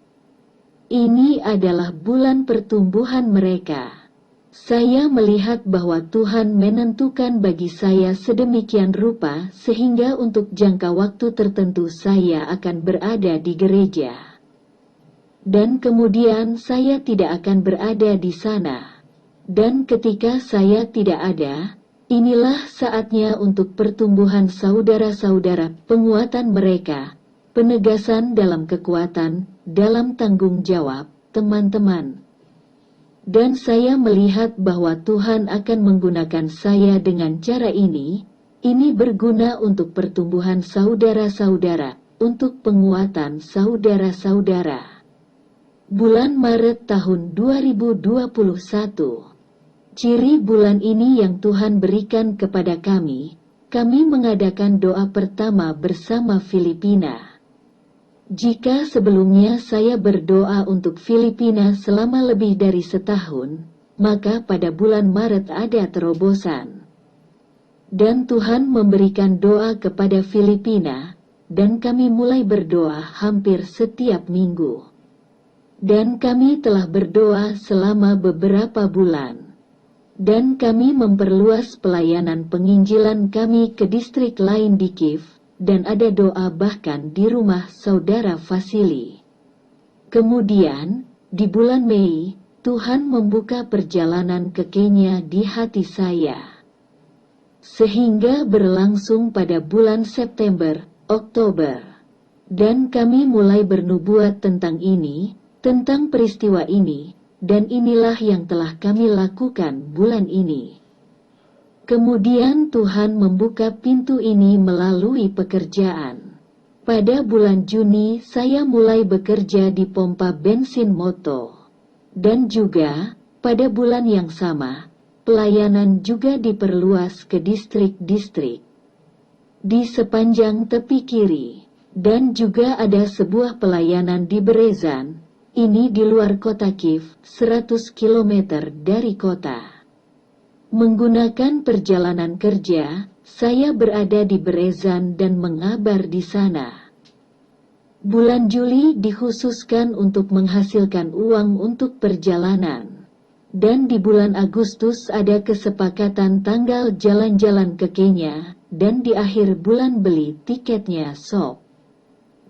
Ini adalah bulan pertumbuhan mereka. Saya melihat bahwa Tuhan menentukan bagi saya sedemikian rupa sehingga untuk jangka waktu tertentu saya akan berada di gereja. Dan kemudian saya tidak akan berada di sana. Dan ketika saya tidak ada, inilah saatnya untuk pertumbuhan saudara-saudara, penguatan mereka, penegasan dalam kekuatan, dalam tanggung jawab, teman-teman. Dan saya melihat bahwa Tuhan akan menggunakan saya dengan cara ini berguna untuk pertumbuhan saudara-saudara, untuk penguatan saudara-saudara. Bulan Maret tahun 2021. Ciri bulan ini yang Tuhan berikan kepada kami mengadakan doa pertama bersama Filipina. Jika sebelumnya saya berdoa untuk Filipina selama lebih dari setahun, maka pada bulan Maret ada terobosan. Dan Tuhan memberikan doa kepada Filipina, dan kami mulai berdoa hampir setiap minggu. Dan kami telah berdoa selama beberapa bulan. Dan kami memperluas pelayanan penginjilan kami ke distrik lain di Kiev, dan ada doa bahkan di rumah saudara Vasily. Kemudian, di bulan Mei, Tuhan membuka perjalanan ke Kenya di hati saya. Sehingga berlangsung pada bulan September, Oktober. Dan kami mulai bernubuat tentang ini, tentang peristiwa ini, dan inilah yang telah kami lakukan bulan ini. Kemudian Tuhan membuka pintu ini melalui pekerjaan. Pada bulan Juni saya mulai bekerja di pompa bensin Moto. Dan juga, pada bulan yang sama, pelayanan juga diperluas ke distrik-distrik. Di sepanjang tepi kiri, dan juga ada sebuah pelayanan di Berezan, ini di luar kota Kiev, 100 km dari kota. Menggunakan perjalanan kerja, saya berada di Berezan dan mengabar di sana. Bulan Juli dikhususkan untuk menghasilkan uang untuk perjalanan. Dan di bulan Agustus ada kesepakatan tanggal jalan-jalan ke Kenya, dan di akhir bulan beli tiketnya SOP.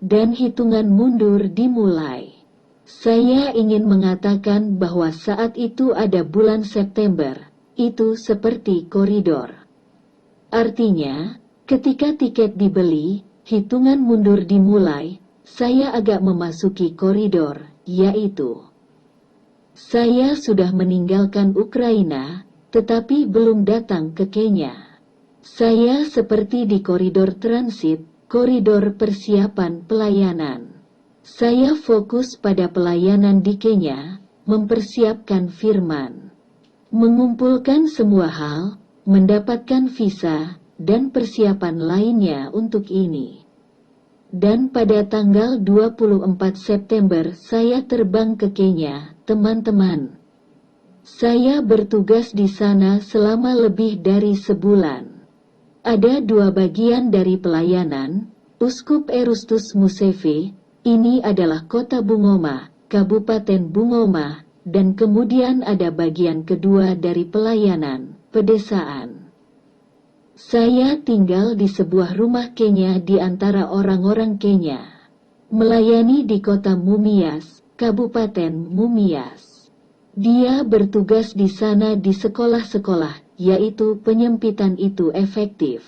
Dan hitungan mundur dimulai. Saya ingin mengatakan bahwa saat itu ada bulan September, itu seperti koridor. Artinya, ketika tiket dibeli, hitungan mundur dimulai, saya agak memasuki koridor, yaitu saya sudah meninggalkan Ukraina, tetapi belum datang ke Kenya. Saya seperti di koridor transit, koridor persiapan pelayanan. Saya fokus pada pelayanan di Kenya, mempersiapkan firman, mengumpulkan semua hal, mendapatkan visa, dan persiapan lainnya untuk ini. Dan pada tanggal 24 September saya terbang ke Kenya, teman-teman. Saya bertugas di sana selama lebih dari sebulan. Ada dua bagian dari pelayanan. Uskup Erastus Museve, ini adalah kota Bungoma, Kabupaten Bungoma, dan kemudian ada bagian kedua dari pelayanan, pedesaan. Saya tinggal di sebuah rumah Kenya di antara orang-orang Kenya, melayani di kota Mumias, Kabupaten Mumias. Dia bertugas di sana di sekolah-sekolah, yaitu penyempitan itu efektif.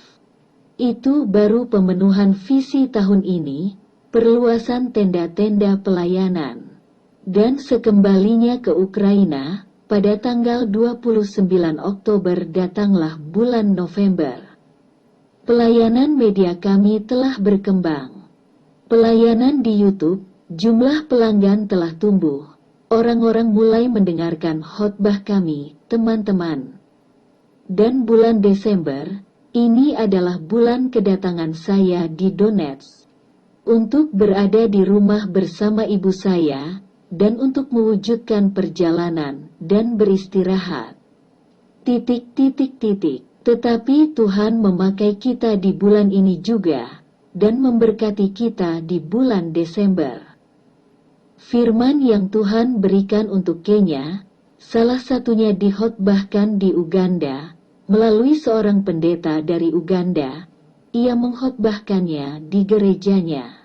Itu baru pemenuhan visi tahun ini, perluasan tenda-tenda pelayanan. Dan sekembalinya ke Ukraina, pada tanggal 29 Oktober datanglah bulan November. Pelayanan media kami telah berkembang. Pelayanan di YouTube, jumlah pelanggan telah tumbuh. Orang-orang mulai mendengarkan khotbah kami, teman-teman. Dan bulan Desember, ini adalah bulan kedatangan saya di Donetsk. Untuk berada di rumah bersama ibu saya, dan untuk mewujudkan perjalanan dan beristirahat. Tetapi Tuhan memakai kita di bulan ini juga, dan memberkati kita di bulan Desember. Firman yang Tuhan berikan untuk Kenya, salah satunya dikhotbahkan di Uganda, melalui seorang pendeta dari Uganda. Ia mengkhotbahkannya di gerejanya.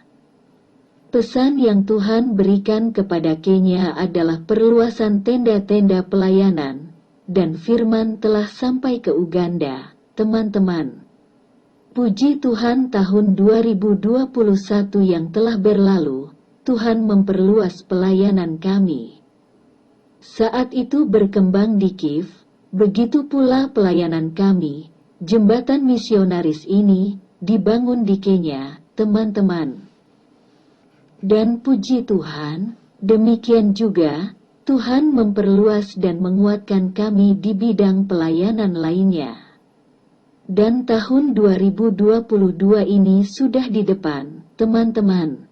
Pesan yang Tuhan berikan kepada Kenya adalah perluasan tenda-tenda pelayanan, dan firman telah sampai ke Uganda, teman-teman. Puji Tuhan, tahun 2021 yang telah berlalu, Tuhan memperluas pelayanan kami. Saat itu berkembang di Kiev, begitu pula pelayanan kami. Jembatan misionaris ini dibangun di Kenya, teman-teman. Dan puji Tuhan, demikian juga, Tuhan memperluas dan menguatkan kami di bidang pelayanan lainnya. Dan tahun 2022 ini sudah di depan, teman-teman.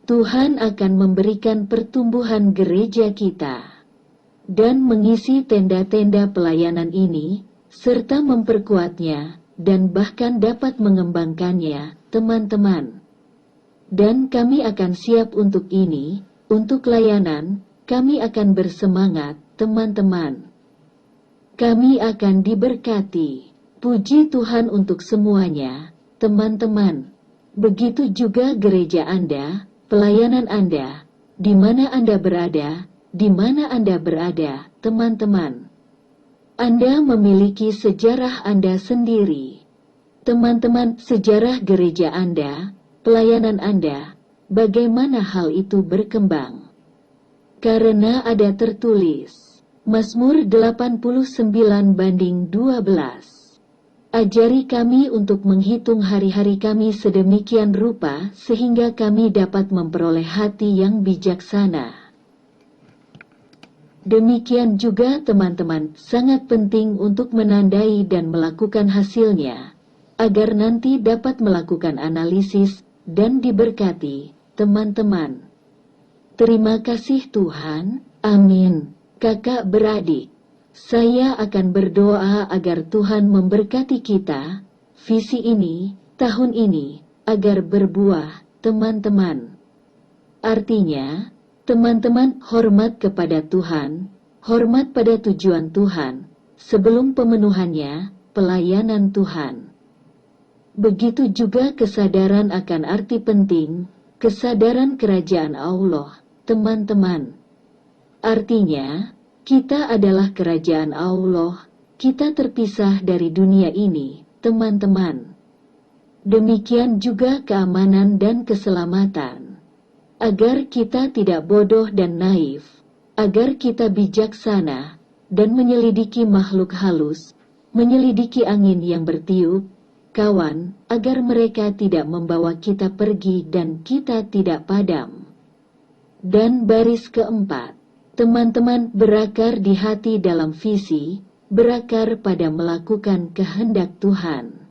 Tuhan akan memberikan pertumbuhan gereja kita, dan mengisi tenda-tenda pelayanan ini, serta memperkuatnya, dan bahkan dapat mengembangkannya, teman-teman. Dan kami akan siap untuk ini, untuk layanan, kami akan bersemangat, teman-teman. Kami akan diberkati. Puji Tuhan untuk semuanya, teman-teman. Begitu juga gereja Anda, pelayanan Anda, di mana Anda berada, teman-teman. Anda memiliki sejarah Anda sendiri. Teman-teman, sejarah gereja Anda, pelayanan Anda, bagaimana hal itu berkembang? Karena ada tertulis, Mazmur 89:12. Ajari kami untuk menghitung hari-hari kami sedemikian rupa sehingga kami dapat memperoleh hati yang bijaksana. Demikian juga teman-teman, sangat penting untuk menandai dan melakukan hasilnya, agar nanti dapat melakukan analisis dan diberkati, teman-teman. Terima kasih Tuhan, amin. Kakak beradik, saya akan berdoa agar Tuhan memberkati kita, visi ini, tahun ini, agar berbuah, teman-teman. Artinya, teman-teman hormat kepada Tuhan, hormat pada tujuan Tuhan, sebelum pemenuhannya, pelayanan Tuhan. Begitu juga kesadaran akan arti penting, kesadaran kerajaan Allah, teman-teman. Artinya, kita adalah kerajaan Allah, kita terpisah dari dunia ini, teman-teman. Demikian juga keamanan dan keselamatan. Agar kita tidak bodoh dan naif, agar kita bijaksana, dan menyelidiki makhluk halus, menyelidiki angin yang bertiup, kawan, agar mereka tidak membawa kita pergi dan kita tidak padam. Dan baris keempat, teman-teman berakar di hati dalam visi, berakar pada melakukan kehendak Tuhan.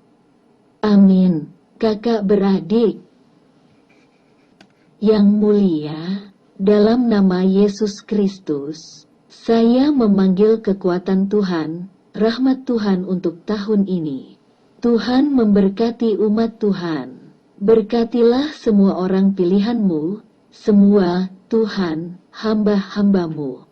Amin, kakak beradik. Yang mulia, dalam nama Yesus Kristus, saya memanggil kekuatan Tuhan, rahmat Tuhan untuk tahun ini. Tuhan memberkati umat Tuhan. Berkatilah semua orang pilihan-Mu, semua, Tuhan, hamba-hamba-Mu.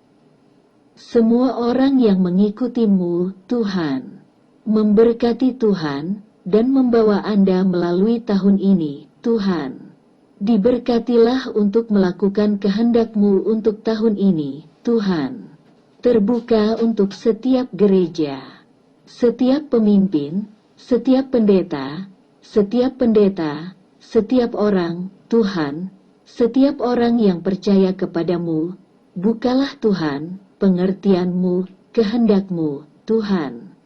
Semua orang yang mengikuti-Mu, Tuhan. Memberkati Tuhan, dan membawa Anda melalui tahun ini, Tuhan. Diberkatilah untuk melakukan kehendak-Mu untuk tahun ini, Tuhan. Terbuka untuk setiap gereja, setiap pemimpin, setiap pendeta, setiap orang, Tuhan, setiap orang yang percaya kepadamu. Bukalah Tuhan, pengertian-Mu, kehendak-Mu, Tuhan.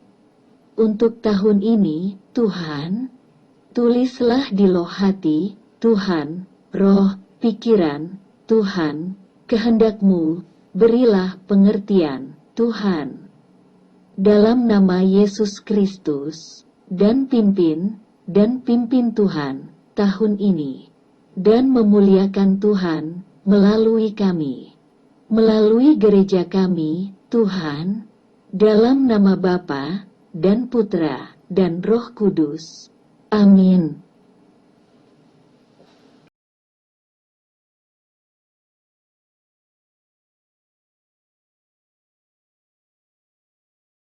Untuk tahun ini, Tuhan, tulislah di loh hati, Tuhan, roh, pikiran, Tuhan, kehendak-Mu, berilah pengertian, Tuhan. Dalam nama Yesus Kristus, dan pimpin Tuhan, tahun ini. Dan memuliakan Tuhan, melalui kami. Melalui gereja kami, Tuhan, dalam nama Bapa, dan Putra, dan Roh Kudus. Amin.